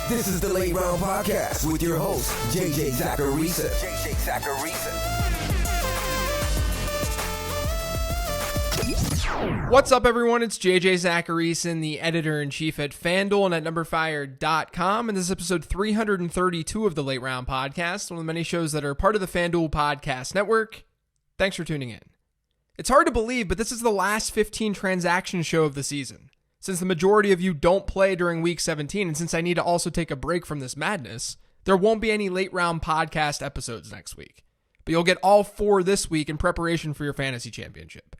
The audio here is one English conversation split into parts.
This is the Late Round Podcast with your host, JJ Zacharisa. What's up, everyone? It's JJ Zacharisa, the editor-in-chief at FanDuel and at numberfire.com, and this is episode 332 of the Late Round Podcast, one of the many shows that are part of the FanDuel Podcast Network. Thanks for tuning in. It's hard to believe, but this is the last 15 transaction show of the season. Since the majority of you don't play during week 17, and since I need to also take a break from this madness, there won't be any Late Round Podcast episodes next week. But you'll get all 4 this week in preparation for your fantasy championship.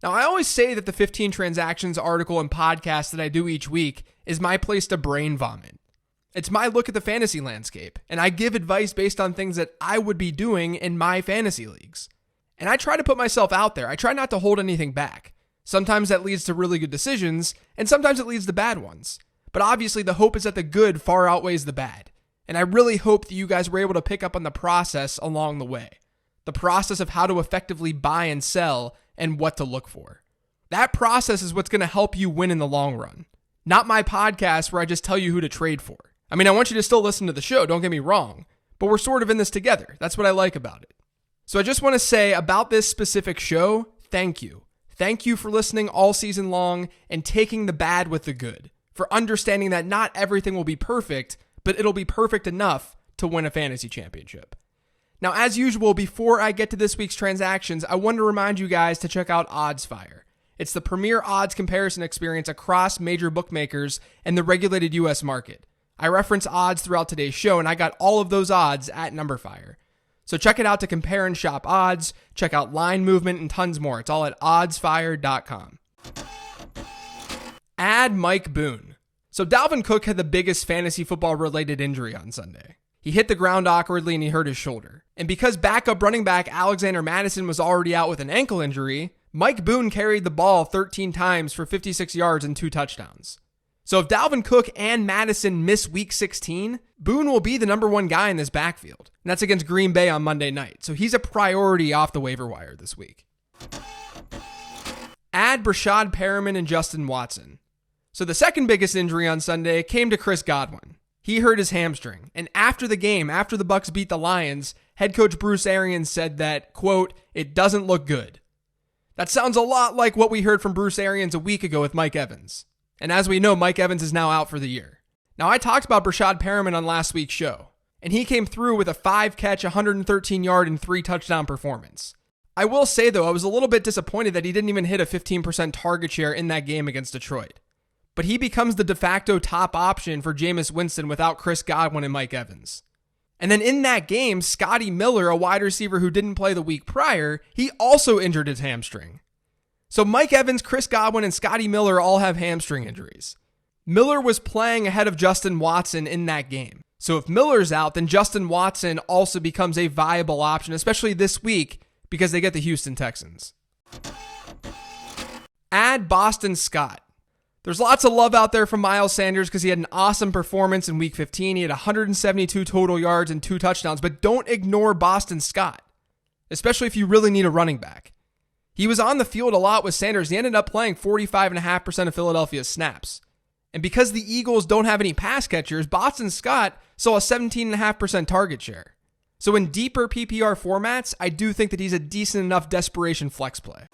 Now, I always say that the 15 transactions article and podcast that I do each week is my place to brain vomit. It's my look at the fantasy landscape, and I give advice based on things that I would be doing in my fantasy leagues. And I try to put myself out there. I try not to hold anything back. Sometimes that leads to really good decisions, and sometimes it leads to bad ones. But obviously, the hope is that the good far outweighs the bad. And I really hope that you guys were able to pick up on the process along the way. The process of how to effectively buy and sell and what to look for. That process is what's going to help you win in the long run. Not my podcast where I just tell you who to trade for. I mean, I want you to still listen to the show, don't get me wrong, but we're sort of in this together. That's what I like about it. So I just want to say about this specific show, thank you. Thank you for listening all season long and taking the bad with the good, for understanding that not everything will be perfect, but it'll be perfect enough to win a fantasy championship. Now, as usual, before I get to this week's transactions, I want to remind you guys to check out OddsFire. It's the premier odds comparison experience across major bookmakers and the regulated U.S. market. I reference odds throughout today's show, and I got all of those odds at numberfire. So check it out to compare and shop odds, check out line movement, and tons more. It's all at oddsfire.com. Add Mike Boone. So Dalvin Cook had the biggest fantasy football-related injury on Sunday. He hit the ground awkwardly and he hurt his shoulder. And because backup running back Alexander Mattison was already out with an ankle injury, Mike Boone carried the ball 13 times for 56 yards and 2 touchdowns. So if Dalvin Cook and Mattison miss week 16, Boone will be the number 1 guy in this backfield. And that's against Green Bay on Monday night. So he's a priority off the waiver wire this week. Add Brashad Perriman and Justin Watson. So the second biggest injury on Sunday came to Chris Godwin. He hurt his hamstring. And after the game, after the Bucs beat the Lions, head coach Bruce Arians said that, quote, "It doesn't look good." That sounds a lot like what we heard from Bruce Arians a week ago with Mike Evans. And as we know, Mike Evans is now out for the year. Now, I talked about Brashad Perriman on last week's show, and he came through with a 5-catch, 113-yard, and 3-touchdown performance. I will say, though, I was a little bit disappointed that he didn't even hit a 15% target share in that game against Detroit. But he becomes the de facto top option for Jameis Winston without Chris Godwin and Mike Evans. And then in that game, Scotty Miller, a wide receiver who didn't play the week prior, he also injured his hamstring. So Mike Evans, Chris Godwin, and Scotty Miller all have hamstring injuries. Miller was playing ahead of Justin Watson in that game. So if Miller's out, then Justin Watson also becomes a viable option, especially this week because they get the Houston Texans. Add Boston Scott. There's lots of love out there for Miles Sanders because he had an awesome performance in week 15. He had 172 total yards and 2 touchdowns, but don't ignore Boston Scott, especially if you really need a running back. He was on the field a lot with Sanders. He ended up playing 45.5% of Philadelphia's snaps. And because the Eagles don't have any pass catchers, Boston Scott saw a 17.5% target share. So in deeper PPR formats, I do think that he's a decent enough desperation flex play.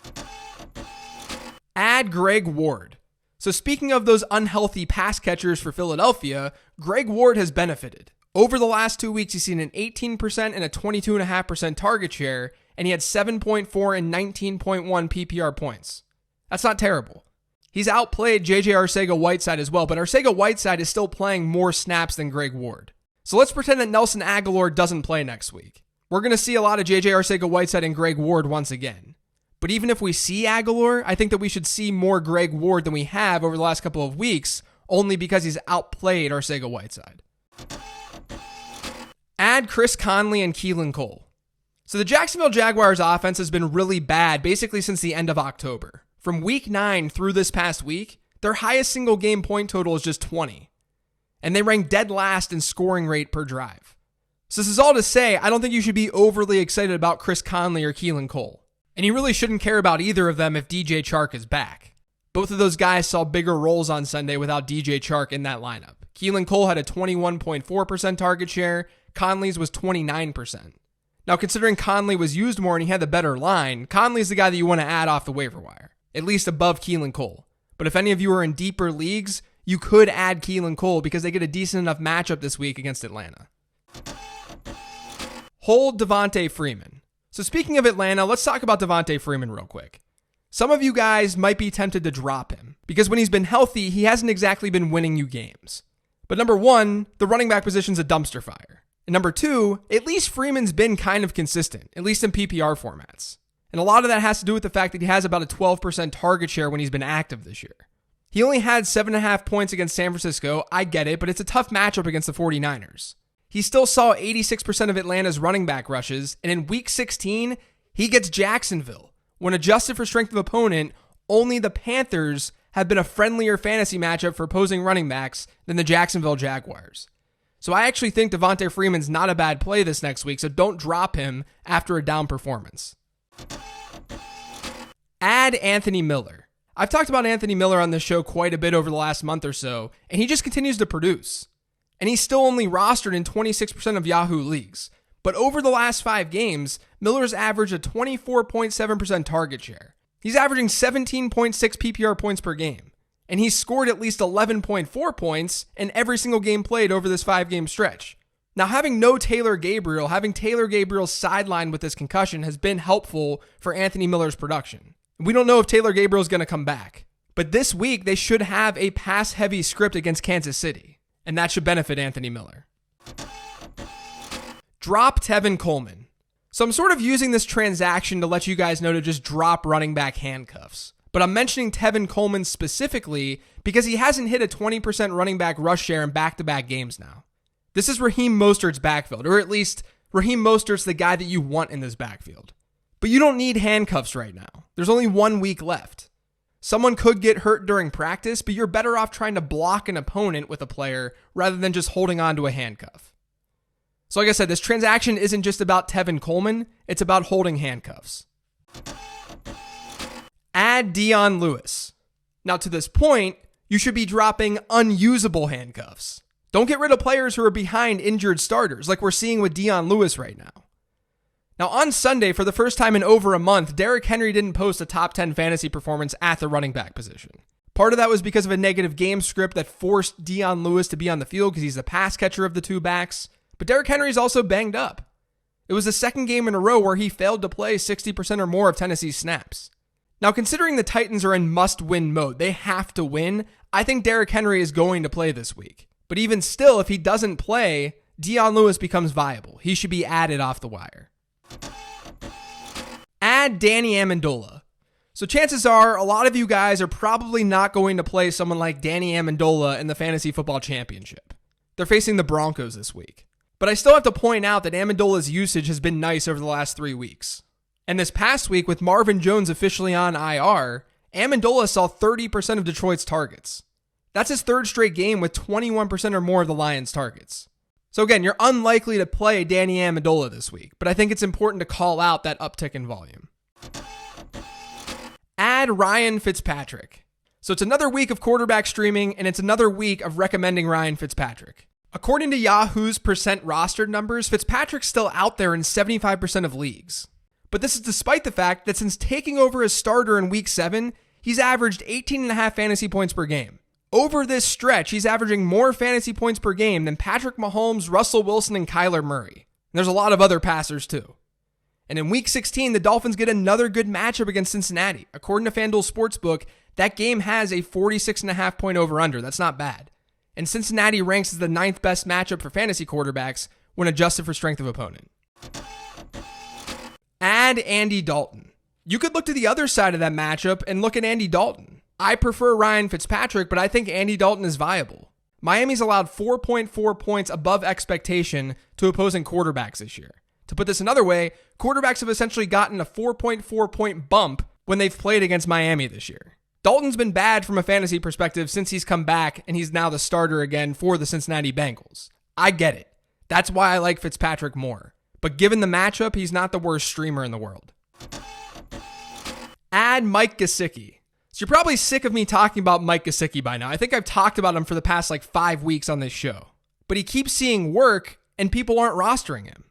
Add Greg Ward. So speaking of those unhealthy pass catchers for Philadelphia, Greg Ward has benefited. Over the last 2 weeks, he's seen an 18% and a 22.5% target share, and he had 7.4 and 19.1 PPR points. That's not terrible. He's outplayed JJ Arcega-Whiteside as well, but Arcega-Whiteside is still playing more snaps than Greg Ward. So let's pretend that Nelson Agholor doesn't play next week. We're going to see a lot of JJ Arcega-Whiteside and Greg Ward once again. But even if we see Agholor, I think that we should see more Greg Ward than we have over the last couple of weeks, only because he's outplayed Arcega-Whiteside. Add Chris Conley and Keelan Cole. So the Jacksonville Jaguars offense has been really bad basically since the end of October. From week 9 through this past week, their highest single game point total is just 20. And they rank dead last in scoring rate per drive. So this is all to say, I don't think you should be overly excited about Chris Conley or Keelan Cole. And you really shouldn't care about either of them if DJ Chark is back. Both of those guys saw bigger roles on Sunday without DJ Chark in that lineup. Keelan Cole had a 21.4% target share. Conley's was 29%. Now, considering Conley was used more and he had the better line, Conley's the guy that you want to add off the waiver wire, at least above Keelan Cole. But if any of you are in deeper leagues, you could add Keelan Cole because they get a decent enough matchup this week against Atlanta. Hold Devontae Freeman. So speaking of Atlanta, let's talk about Devontae Freeman real quick. Some of you guys might be tempted to drop him because when he's been healthy, he hasn't exactly been winning you games. But number one, the running back position's a dumpster fire. And number two, at least Freeman's been kind of consistent, at least in PPR formats. And a lot of that has to do with the fact that he has about a 12% target share when he's been active this year. He only had 7.5 points against San Francisco. I get it, but it's a tough matchup against the 49ers. He still saw 86% of Atlanta's running back rushes, and in week 16, he gets Jacksonville. When adjusted for strength of opponent, only the Panthers have been a friendlier fantasy matchup for opposing running backs than the Jacksonville Jaguars. So I actually think Devontae Freeman's not a bad play this next week, so don't drop him after a down performance. Add Anthony Miller. I've talked about Anthony Miller on this show quite a bit over the last month or so, and he just continues to produce. And he's still only rostered in 26% of Yahoo leagues. But over the last 5 games, Miller's averaged a 24.7% target share. He's averaging 17.6 PPR points per game. And he's scored at least 11.4 points in every single game played over this 5-game stretch. Now, having Taylor Gabriel sidelined with this concussion has been helpful for Anthony Miller's production. We don't know if Taylor Gabriel is going to come back. But this week, they should have a pass-heavy script against Kansas City. And that should benefit Anthony Miller. Drop Tevin Coleman. So I'm sort of using this transaction to let you guys know to just drop running back handcuffs. But I'm mentioning Tevin Coleman specifically because he hasn't hit a 20% running back rush share in back-to-back games now. This is Raheem Mostert's backfield, or at least Raheem Mostert's the guy that you want in this backfield. But you don't need handcuffs right now. There's only 1 week left. Someone could get hurt during practice, but you're better off trying to block an opponent with a player rather than just holding on to a handcuff. So like I said, this transaction isn't just about Tevin Coleman, it's about holding handcuffs. Add Dion Lewis. Now to this point, you should be dropping unusable handcuffs. Don't get rid of players who are behind injured starters like we're seeing with Dion Lewis right now. Now on Sunday, for the first time in over a month, Derrick Henry didn't post a top 10 fantasy performance at the running back position. Part of that was because of a negative game script that forced Dion Lewis to be on the field because he's the pass catcher of the 2 backs. But Derrick Henry's also banged up. It was the second game in a row where he failed to play 60% or more of Tennessee's snaps. Now, considering the Titans are in must-win mode, they have to win, I think Derrick Henry is going to play this week. But even still, if he doesn't play, Dion Lewis becomes viable. He should be added off the wire. Add Danny Amendola. So chances are, a lot of you guys are probably not going to play someone like Danny Amendola in the Fantasy Football Championship. They're facing the Broncos this week. But I still have to point out that Amendola's usage has been nice over the last 3 weeks. And this past week, with Marvin Jones officially on IR, Amendola saw 30% of Detroit's targets. That's his 3rd straight game with 21% or more of the Lions' targets. So again, you're unlikely to play Danny Amendola this week, but I think it's important to call out that uptick in volume. Add Ryan Fitzpatrick. So it's another week of quarterback streaming, and it's another week of recommending Ryan Fitzpatrick. According to Yahoo's percent rostered numbers, Fitzpatrick's still out there in 75% of leagues. But this is despite the fact that since taking over as starter in week 7, he's averaged 18.5 fantasy points per game. Over this stretch, he's averaging more fantasy points per game than Patrick Mahomes, Russell Wilson, and Kyler Murray. And there's a lot of other passers too. And in week 16, the Dolphins get another good matchup against Cincinnati. According to FanDuel Sportsbook, that game has a 46.5 point over-under. That's not bad. And Cincinnati ranks as the 9th best matchup for fantasy quarterbacks when adjusted for strength of opponent. Add Andy Dalton. You could look to the other side of that matchup and look at Andy Dalton. I prefer Ryan Fitzpatrick, but I think Andy Dalton is viable. Miami's allowed 4.4 points above expectation to opposing quarterbacks this year. To put this another way, quarterbacks have essentially gotten a 4.4 point bump when they've played against Miami this year. Dalton's been bad from a fantasy perspective since he's come back, and he's now the starter again for the Cincinnati Bengals. I get it. That's why I like Fitzpatrick more. But given the matchup, he's not the worst streamer in the world. Add Mike Gesicki. So you're probably sick of me talking about Mike Gesicki by now. I think I've talked about him for the past 5 weeks on this show. But he keeps seeing work and people aren't rostering him.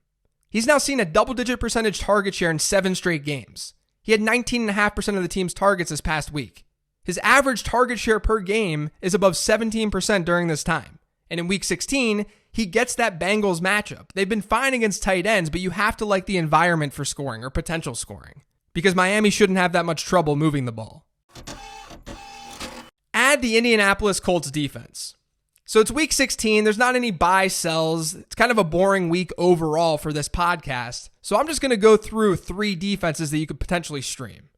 He's now seen a double-digit percentage target share in 7 straight games. He had 19.5% of the team's targets this past week. His average target share per game is above 17% during this time. And in week 16, he gets that Bengals matchup. They've been fine against tight ends, but you have to like the environment for scoring or potential scoring, because Miami shouldn't have that much trouble moving the ball. Add the Indianapolis Colts defense. So it's week 16. There's not any buy sells. It's kind of a boring week overall for this podcast. So I'm just going to go through 3 defenses that you could potentially stream.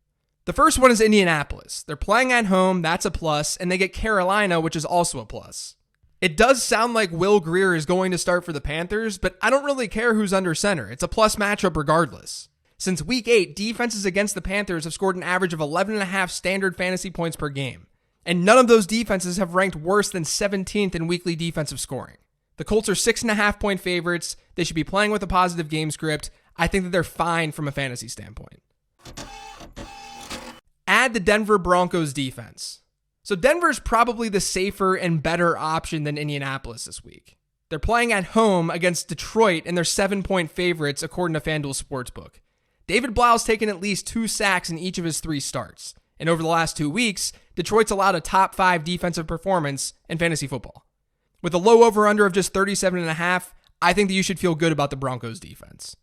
The first one is Indianapolis. They're playing at home. That's a plus. And they get Carolina, which is also a plus. It does sound like Will Grier is going to start for the Panthers, but I don't really care who's under center. It's a plus matchup regardless. Since week 8, defenses against the Panthers have scored an average of 11.5 standard fantasy points per game. And none of those defenses have ranked worse than 17th in weekly defensive scoring. The Colts are 6.5 point favorites. They should be playing with a positive game script. I think that they're fine from a fantasy standpoint. Add the Denver Broncos defense. So Denver's probably the safer and better option than Indianapolis this week. They're playing at home against Detroit and they're 7-point favorites according to FanDuel Sportsbook. David Blau's taken at least 2 sacks in each of his 3 starts. And over the last 2 weeks, Detroit's allowed a top 5 defensive performance in fantasy football. With a low over-under of just 37.5, I think that you should feel good about the Broncos defense.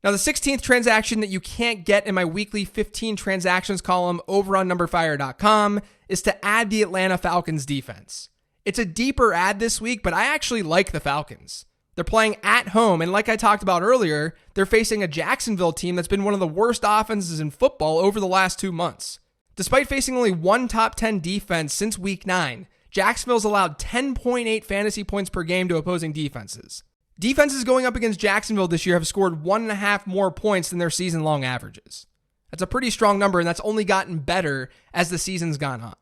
Now, the 16th transaction that you can't get in my weekly 15 transactions column over on numberfire.com is to add the Atlanta Falcons defense. It's a deeper add this week, but I actually like the Falcons. They're playing at home, and like I talked about earlier, they're facing a Jacksonville team that's been one of the worst offenses in football over the last 2 months. Despite facing only 1 top 10 defense since week 9, Jacksonville's allowed 10.8 fantasy points per game to opposing defenses. Defenses going up against Jacksonville this year have scored 1.5 more points than their season-long averages. That's a pretty strong number, and that's only gotten better as the season's gone on.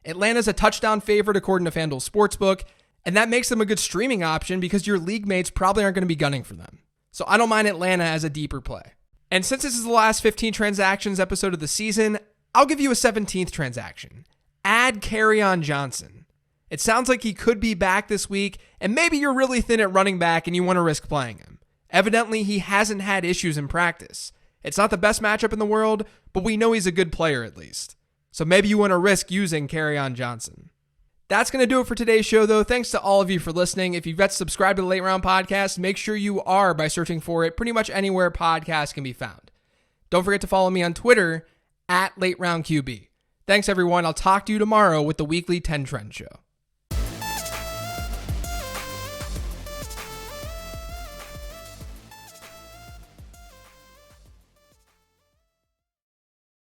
Atlanta's a touchdown favorite according to FanDuel Sportsbook, and that makes them a good streaming option because your league mates probably aren't going to be gunning for them. So I don't mind Atlanta as a deeper play. And since this is the last 15 transactions episode of the season, I'll give you a 17th transaction. Add Kerryon Johnson. It sounds like he could be back this week, and maybe you're really thin at running back and you want to risk playing him. Evidently, he hasn't had issues in practice. It's not the best matchup in the world, but we know he's a good player at least. So maybe you want to risk using Kerryon Johnson. That's going to do it for today's show, though. Thanks to all of you for listening. If you've got to subscribe to the Late Round Podcast, make sure you are by searching for it pretty much anywhere podcasts can be found. Don't forget to follow me on Twitter @LateRoundQB. Thanks, everyone. I'll talk to you tomorrow with the weekly 10 Trend Show.